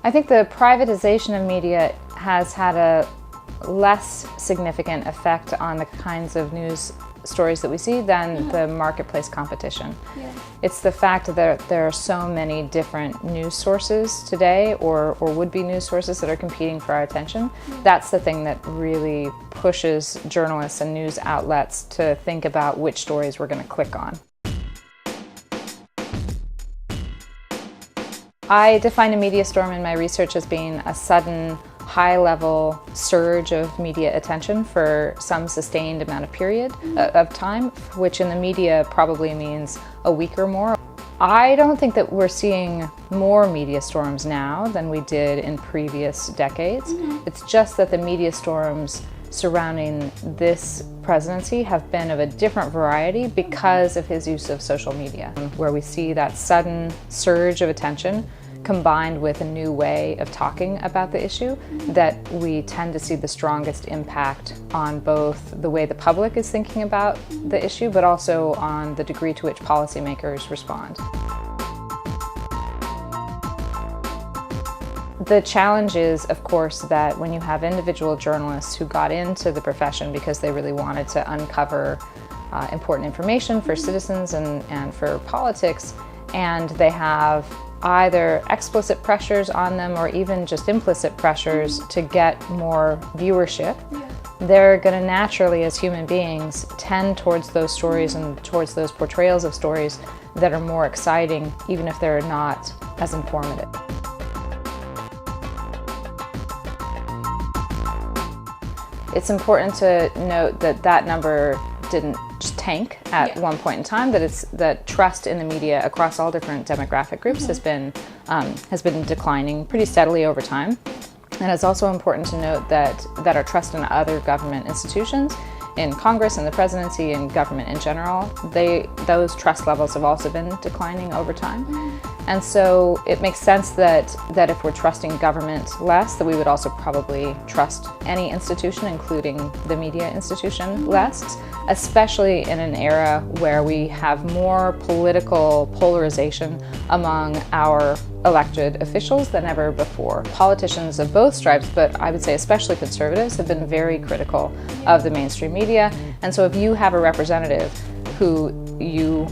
I think the privatization of media has had a less significant effect on the kinds of news stories that we see than the marketplace competition. Yeah. It's the fact that there are so many different news sources today, or would-be news sources that are competing for our attention. That's the thing that really pushes journalists and news outlets to think about which stories we're going to click on. I define a media storm in my research as being a sudden, high-level surge of media attention for some sustained amount of period of time, which in the media probably means a week or more. I don't think that we're seeing more media storms now than we did in previous decades. It's just that the media storms surrounding this presidency have been of a different variety because of his use of social media, where we see that sudden surge of attention combined with a new way of talking about the issue, that we tend to see the strongest impact on both the way the public is thinking about the issue, but also on the degree to which policymakers respond. The challenge is, of course, that when you have individual journalists who got into the profession because they really wanted to uncover important information for citizens and for politics, and they have either explicit pressures on them or even just implicit pressures to get more viewership, they're going to naturally, as human beings, tend towards those stories and towards those portrayals of stories that are more exciting, even if they're not as informative. It's important to note that that number didn't just tank at one point in time, that trust in the media across all different demographic groups has been declining pretty steadily over time. And it's also important to note that our trust in other government institutions, in Congress and the presidency and government in general, those trust levels have also been declining over time. And so it makes sense that if we're trusting government less, that we would also probably trust any institution, including the media institution, less, especially in an era where we have more political polarization among our elected officials than ever before. Politicians of both stripes, but I would say especially conservatives, have been very critical of the mainstream media. And so if you have a representative who you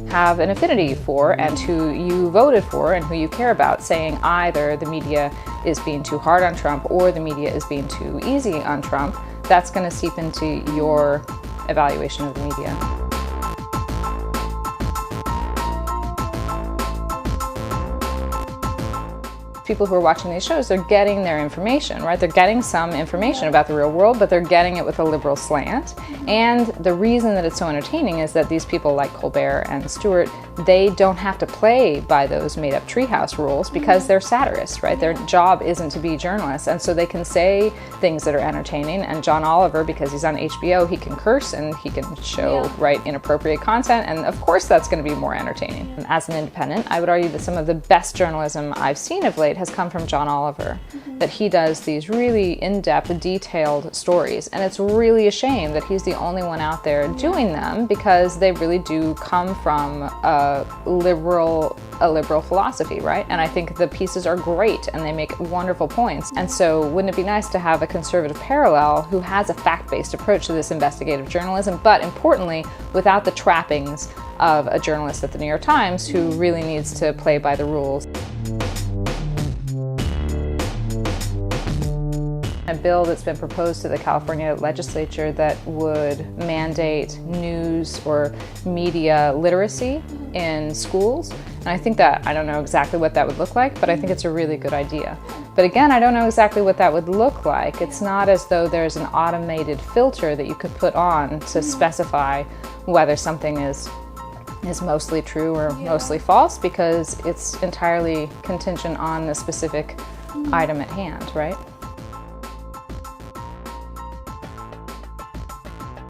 have an affinity for and who you voted for and who you care about, saying either the media is being too hard on Trump or the media is being too easy on Trump, that's going to seep into your evaluation of the media. People who are watching these shows, they're getting their information, right? They're getting some information about the real world, but they're getting it with a liberal slant. And the reason that it's so entertaining is that these people like Colbert and Stewart, they don't have to play by those made-up treehouse rules because they're satirists, right? Their job isn't to be journalists, and so they can say things that are entertaining. And John Oliver, because he's on HBO, he can curse and he can show inappropriate content, and of course that's going to be more entertaining. And as an independent, I would argue that some of the best journalism I've seen of late has come from John Oliver, that he does these really in-depth, detailed stories, and it's really a shame that he's the only one out there doing them, because they really do come from a liberal philosophy, right? And I think the pieces are great and they make wonderful points. And so wouldn't it be nice to have a conservative parallel who has a fact-based approach to this investigative journalism, but importantly, without the trappings of a journalist at the New York Times who really needs to play by the rules. A bill that's been proposed to the California legislature that would mandate news or media literacy in schools. And I think that, I don't know exactly what that would look like, but I think it's a really good idea. But again, I don't know exactly what that would look like. It's not as though there's an automated filter that you could put on to specify whether something is mostly true or mostly false, because it's entirely contingent on the specific item at hand, right?